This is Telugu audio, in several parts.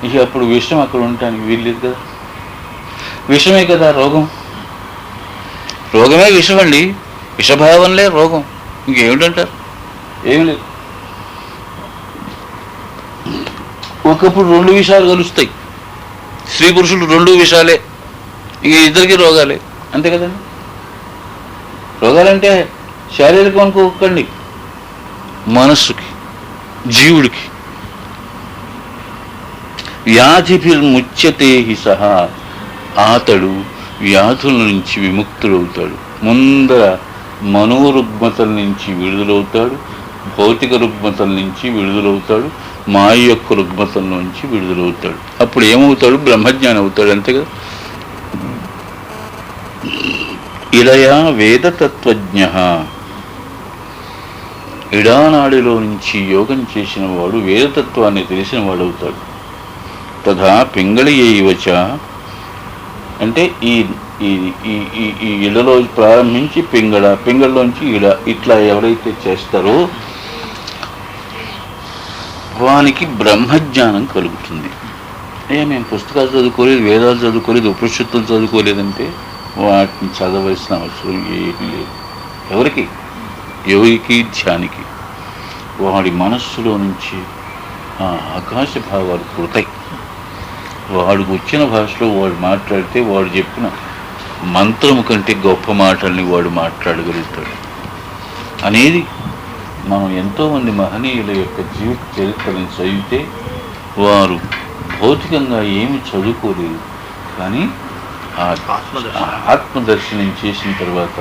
ఇక అప్పుడు విషం అక్కడ ఉండటానికి వీల్లేదు కదా. విషమే కదా రోగం. రోగమే విషం అండి. విషభావంలే రోగం. ఇంకేమిటంటారు? ఏం లేదు. ఒకప్పుడు రెండు విషయాలు కలుస్తాయి. స్త్రీ పురుషులు రెండు విషయాలే, ఇక ఇద్దరికి రోగాలే. అంతే కదండి. రోగాలంటే శారీరకం అనుకోకండి, మనస్సుకి, జీవుడికి. వ్యాధిభిర్ముచ్యతే సహా, అతడు వ్యాధుల నుంచి విముక్తుడవుతాడు. ముందర మనోరుగ్మతల నుంచి విడుదలవుతాడు, భౌతిక రుగ్మతల నుంచి విడుదలవుతాడు, మాయ యొక్క రుగ్మతల నుంచి విడుదలవుతాడు. అప్పుడు ఏమవుతాడు? బ్రహ్మజ్ఞాని అవుతాడు. అంతే కదా. ఇలయా వేదతత్వజ్ఞ, ఇడానాడిలో నుంచి యోగం చేసిన వాడు వేదతత్వాన్ని తెలిసిన వాడవుతాడు. తథా పింగళియైవచ, అంటే ఈ ఈ ఇళ్లలో ప్రారంభించి పింగళలోంచి ఇట్లా ఎవరైతే చేస్తారో వానికి బ్రహ్మజ్ఞానం కలుగుతుంది. మేము పుస్తకాలు చదువుకోలేదు, వేదాలు చదువుకోలేదు, ఉపనిషత్తులు చదువుకోలేదంటే వాటిని చదవలసిన అవసరం ఏమీ లేదు. ఎవరికి ధ్యానికి వాడి మనస్సులో నుంచి ఆకాశ భావాలు పుడతాయి. వాడికి వచ్చిన భాషలో వాడు మాట్లాడితే వాడు చెప్పిన మంత్రము కంటే గొప్ప మాటల్ని వాడు మాట్లాడగలుగుతాడు అనేది. మనం ఎంతోమంది మహనీయుల యొక్క జీవిత చరిత్రలను చదివితే వారు భౌతికంగా ఏమి చదువుకోలేదు, కానీ ఆత్మదర్శనం చేసిన తర్వాత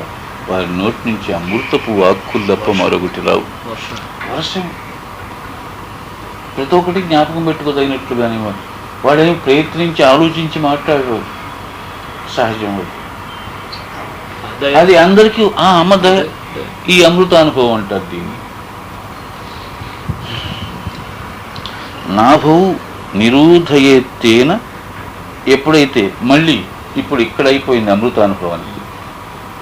వారి నోటి నుంచి అమృతపు వాక్కులు తప్ప మరొకటి రావు. వర్షం ప్రతి ఒక్కటి జ్ఞాపకం పెట్టుకోదగినట్లుగానే వాడేమి ప్రయత్నించి ఆలోచించి మాట్లాడేవాడు. సహజం అది అందరికీ అమ్మదయ, ఈ అమృతానుభవం అంటారు దీన్ని. నాభౌ నిరోధయేత్తేన, ఎప్పుడైతే మళ్ళీ ఇప్పుడు ఇక్కడ అయిపోయింది అమృతానుభవానికి,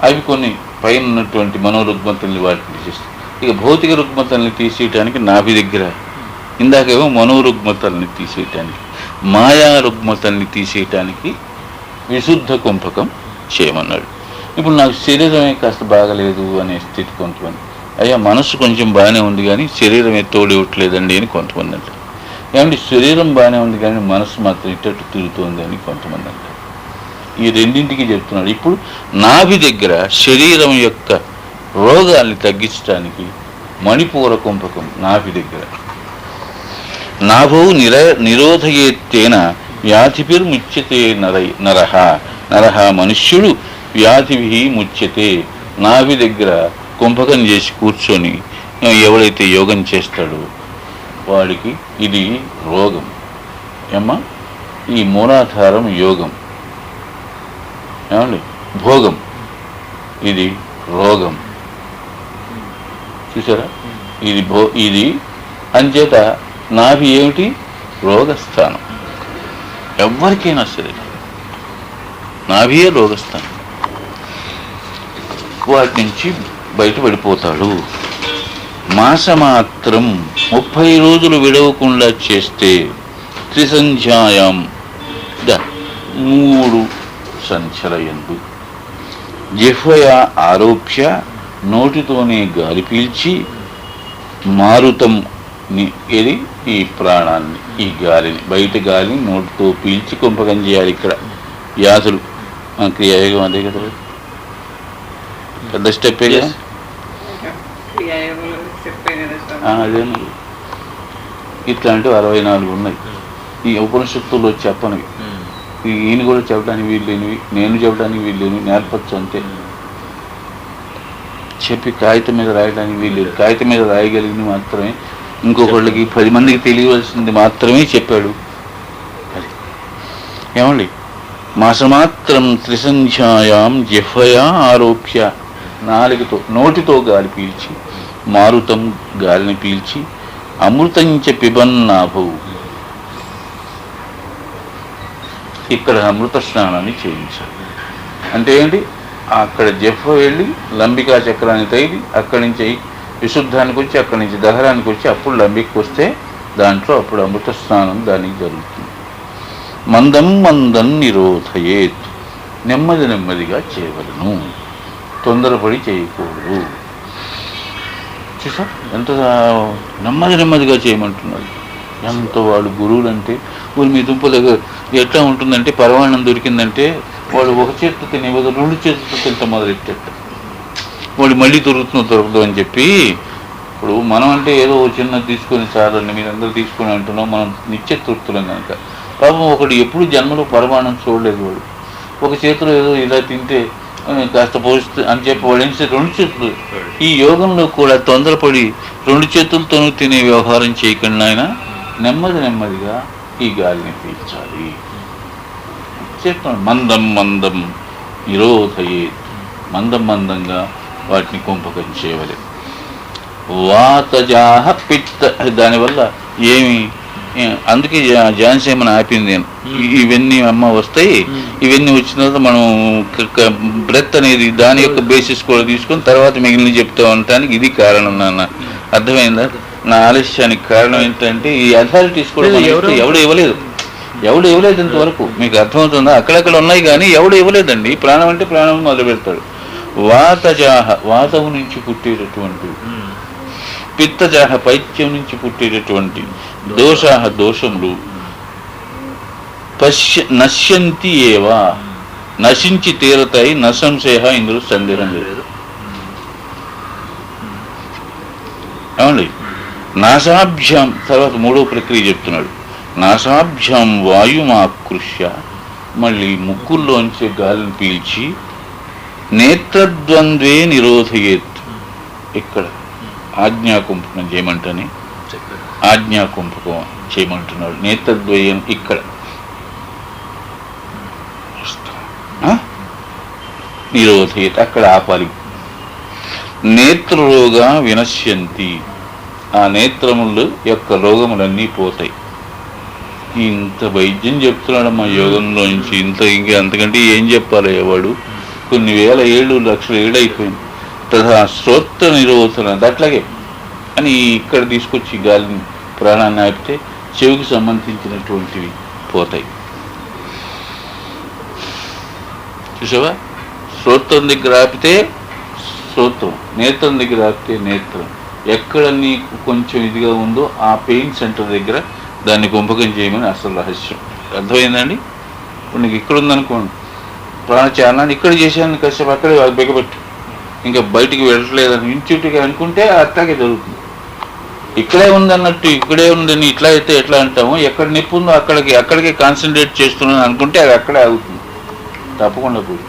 అవి కొన్ని పైన ఉన్నటువంటి మనోరుగ్మతల్ని వాటిని తీసేస్తాయి. ఇక భౌతిక రుగ్మతల్ని తీసేయటానికి నాభి దగ్గర, ఇందాకేమో మనోరుగ్మతల్ని తీసేయటానికి, మాయా రుగ్మతల్ని తీసేయటానికి విశుద్ధ కుంభకం చేయమన్నాడు. ఇప్పుడు నాకు శరీరమే కాస్త బాగలేదు అనే స్థితి కొంతమంది, అయ్యా మనసు కొంచెం బాగానే ఉంది కానీ శరీరమే తోడివ్వట్లేదండి అని కొంతమంది అంటారు. ఏమంటే శరీరం బాగానే ఉంది కానీ మనసు మాత్రం ఇట్టట్టు తిరుగుతోంది అని కొంతమంది అంటారు. ఈ రెండింటికి చెప్తున్నాడు. ఇప్పుడు నాభి దగ్గర శరీరం యొక్క రోగాల్ని తగ్గించడానికి మణిపూర కుంభకం నాభి దగ్గర. నాభౌ నిరోధయేత్తేన వ్యాధిభిర్ముచ్యతే నరహ, మనుష్యుడు వ్యాధిభి ముచ్యతే. నాభి దగ్గర కుంభకం చేసి కూర్చొని ఎవడైతే యోగం చేస్తాడో వాడికి ఇది రోగం. ఈ మూలాధారం యోగం, ఏమండి భోగం, ఇది రోగం. చూసారా? ఇది అంచేత నాభి ఏమిటి? రోగస్థానం. ఎవరికైనా సరే నాభియే రోగస్థానం. వాటి నుంచి బయటపడిపోతాడు. మాసమాత్రం 30 రోజులు విడవకుండా చేస్తే త్రిసంధ్యాయాం, 3 సంచలయందు జిహ్వయా ఆరోప్య, నోటితోనే గాలి పీల్చి, మారుతం ఇది ఈ ప్రాణాన్ని, ఈ గాలిని, బయట గాలిని నోటితో పీల్చి కుంభకం చేయాలి. ఇక్కడ వ్యాధులు క్రియాయోగం అదే కదా, పెద్ద స్టెప్పే కదా. అదేనా, ఇట్లాంటివి 64 ఉన్నాయి ఈ ఉపనిషత్తుల్లో చెప్పనివి. ఈయన కూడా చెప్పడానికి వీల్లేనివి, నేను చెప్పడానికి వీల్లేనివి నేర్పచ్చు అంతే. చెప్పి కాగితం మీద రాయడానికి వీల్లేదు. కాగితం మీద రాయగలిగింది మాత్రమే, ఇంకొకళ్ళకి 10 మందికి తెలియవలసింది మాత్రమే చెప్పాడు. ఏమండి, మాసమాత్రం త్రిసంధ్యాయాం జిహ్వయా ఆరోప్య, నాలుగుతో నోటితో గాలి పీల్చి, మారుతం గాలిని పీల్చి, అమృతంచ పిబన్నాభౌ, ఇక్కడ అమృత స్నానాన్ని చేయించాలి. అంటే ఏంటి? అక్కడ జిహ్వ వెళ్ళి లంబికా చక్రాన్ని తగిలి, అక్కడి నుంచి విశుద్ధానికి వచ్చి, అక్కడి నుంచి దహరానికి వచ్చి, అప్పుడు లంబికి వస్తే దాంట్లో అప్పుడు అమృత స్నానం దానికి జరుగుతుంది. మందం మందం నిరోధయేత్, నెమ్మది నెమ్మదిగా చేయవలను, తొందరపడి చేయకూడదు. చూసా ఎంత నెమ్మది నెమ్మదిగా చేయమంటున్నారు. ఎంత వాళ్ళు గురువులు అంటే ఊరి మీ దుంపలు ఎట్లా ఉంటుందంటే పరమాన్నం దొరికిందంటే వాడు ఒక చేతితో తినే బదులు 2 చేతులతో తింటే మొదలెట్టేట, వాడు మళ్ళీ దొరకదు అని చెప్పి. ఇప్పుడు మనం అంటే ఏదో చిన్నది తీసుకొని చాలండి మీరందరూ తీసుకొని అంటున్నాం, మనం నిత్య తృప్తులం కనుక. పాపం ఒకడు ఎప్పుడు జన్మలో పరమాన్నం చూడలేదు, వాడు ఒక చేతిలో ఏదో ఇలా తింటే కాస్త పోస్తే అని చెప్పి వాడు ఏం 2 చేతులు. ఈ యోగంలో కూడా తొందరపడి 2 చేతులతోనూ తినే వ్యవహారం చేయకుండా ఆయన నెమ్మది నెమ్మదిగా ఈ గాలిని పీల్చాలి. చెప్తాను మందం మందం నిరోధయేత్, మందం మందంగా వాటిని కుంభకం చేయవలె. వాతజాహ పిత్త, దానివల్ల ఏమి, అందుకే జాన్సేమని ఆపింది నేను. ఇవన్నీ అమ్మ వస్తాయి, ఇవన్నీ వచ్చిన తర్వాత మనం బ్రెత్ అనేది దాని యొక్క బేసిస్ కూడా తీసుకొని తర్వాత మిగిలిన చెప్తా ఉండటానికి ఇది కారణం. నాన్న అర్థమైందా? నా ఆలస్యానికి కారణం ఏంటంటే ఈ అథారిటీస్ కూడా ఎవడు ఇవ్వలేదు ఇంతవరకు. మీకు అర్థమవుతుందా? అక్కడక్కడ ఉన్నాయి కానీ ఎవడు ఇవ్వలేదండి. ప్రాణం అంటే ప్రాణం మొదలు పెడతాడు. వాతజాహ, వాతము నుంచి పుట్టేటటువంటి, పిత్తజాహ, పైత్యం నుంచి పుట్టేటటువంటి, దోషాహ, దోషములు, నశ్యంతి ఏవా, నశించి తీరతాయి, నశంశయ, ఇందులో సందేహం లేదు. ఏమండి? నాసాభ్యాం, తర్వాత 3వ ప్రక్రియ చెప్తున్నాడు. నాసాభ్యాం వాయుమాకృష్య, మళ్ళీ ముక్కుల్లోంచి గాలిని పీల్చి, నేత్రద్వంద్వే నిరోధయేత్, ఇక్కడ ఆజ్ఞాకుంభకం చేయమంటని, ఆజ్ఞాకుంభకం చేయమంటున్నాడు. నేత్రద్వయం ఇక్కడ నిరోధయేత్, అక్కడ ఆపాలి. నేత్రరోగా వినశ్యంతి, ఆ నేత్రముల యొక్క రోగములన్నీ పోతాయి. ఇంత వైద్యం చెప్తున్నాడు మా యోగంలో నుంచి, ఇంకా అంతకంటే ఏం చెప్పాలి? వాడు కొన్ని వేల ఏళ్ళు, లక్షల ఏళ్ళు అయిపోయింది. తథా శ్రోత్ర నిరోధన, అట్లాగే అని ఇక్కడ తీసుకొచ్చి గాలిని, ప్రాణాన్ని ఆపితే చెవికి సంబంధించినటువంటివి పోతాయి. చూసావా? శ్రోత్రం దగ్గర ఆపితే శ్రోత్రం, నేత్రం దగ్గర ఆపితే నేత్రం. ఎక్కడ నీకు కొంచెం ఇదిగా ఉందో ఆ పెయిన్ సెంటర్ దగ్గర దాన్ని కుంభకం చేయమని అసలు రహస్యం. అర్థమైందండి? ఇప్పుడు నీకు ఇక్కడ ఉందనుకోండి, ప్రాణచారణాన్ని ఇక్కడ చేశాను, కాసేపు అక్కడే బిగబెట్టు, ఇంకా బయటికి వెళ్ళట్లేదని ఇన్స్టిట్యూట్గా అనుకుంటే అట్లాగే జరుగుతుంది. ఇక్కడే ఉందన్నట్టు, ఇక్కడే ఉందని ఇట్లా అయితే ఎట్లా అంటాము? ఎక్కడ నొప్పి ఉందో అక్కడికే కాన్సన్ట్రేట్ చేస్తున్నాను అనుకుంటే అది అక్కడే ఆగుతుంది, తప్పకుండా పోయి.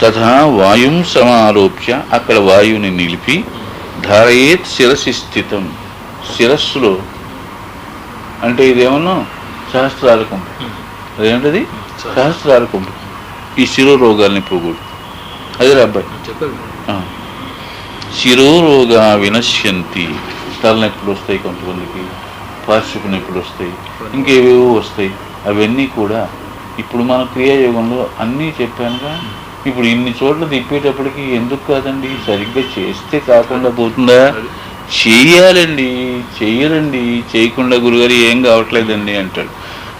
తథా వాయుం సమారోప్య, అక్కడ వాయువుని నిలిపి, ధారయేత్ శిరసి స్థితం, శిరస్సులో అంటే ఇదేమన్నా సహస్రాల కుంభం, అదేంటది సహస్రాల కుంభం, ఈ శిరోరోగాల్ని పోగొడు. అదే అబ్బాయి శిరోరోగా వినశ్యంతి, తలనొప్పులు వస్తాయి కొంతమందికి, పార్శ్వపు నొప్పులు వస్తాయి, ఇంకేవేవో వస్తాయి. అవన్నీ కూడా ఇప్పుడు మన క్రియాయోగంలో అన్నీ చెప్పానుగా. ఇప్పుడు ఇన్ని చోట్ల తిప్పేటప్పటికి ఎందుకు కాదండి, సరిగ్గా చేస్తే కాకుండా పోతుందా? చెయ్యాలండి, చెయ్యరండి, చేయకుండా గురుగారు ఏం కావట్లేదండి అంటాడు.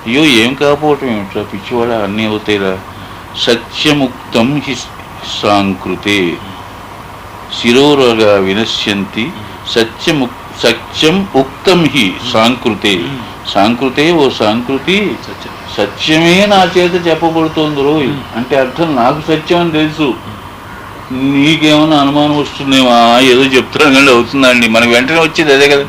అయ్యో ఏం కాకపోవటం ఏమిట్రా పిచ్చివాడ, అన్నీ అవుతాయిరా. సత్యముక్తం హి సాంకృతే, శిరోరగా వినశ్యంతి, సత్యం ఉక్తం హి సాంకృతే, సాంకృతే ఓ సాంకృతి, సత్యమే నా చేత చెప్పబడుతోంది రోయ్. అంటే అర్థం నాకు సత్యం అని తెలుసు, నీకేమైనా అనుమానం వస్తుందేమా, ఏదో చెప్తున్నాను కానీ అవుతుందండి. మనకు వెంటనే వచ్చేది అదే కదా.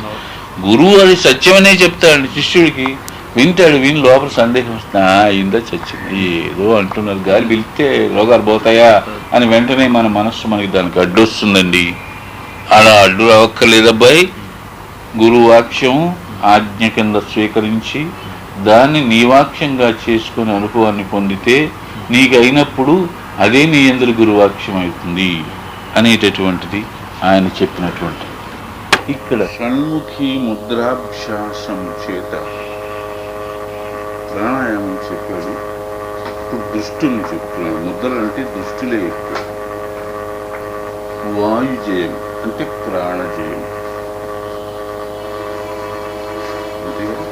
గురువు అది సత్యమనే చెప్తాడండి శిష్యుడికి, వింటాడు, విని లోపల సందేహం వస్తుంది, ఇందా చచ్చింది, ఏదో అంటున్నారు, గాలి పిలిస్తే రోగాలు పోతాయా అని వెంటనే మన మనస్సు మనకి దానికి అడ్డు వస్తుందండి. అలా అడ్డు అవ్వక్కర్లేదబ్బాయి. గురువు వాక్యం ఆజ్ఞ కింద స్వీకరించి దాన్ని నీవాక్యంగా చేసుకుని అనుభవాన్ని పొందితే నీకు అయినప్పుడు అదే నీ యందు గురువాక్యం అవుతుంది అనేటటువంటిది ఆయన చెప్పినటువంటి. ఇక్కడ షణ్ముఖి ముద్రాభ్యాసం చేత ప్రాణాయామం చెప్పాడు. ఇప్పుడు దృష్టిని చెప్తున్నాడు. ముద్రలు అంటే దృష్టిలే ఎక్కువ. వాయుజయం అంటే ప్రాణజయం.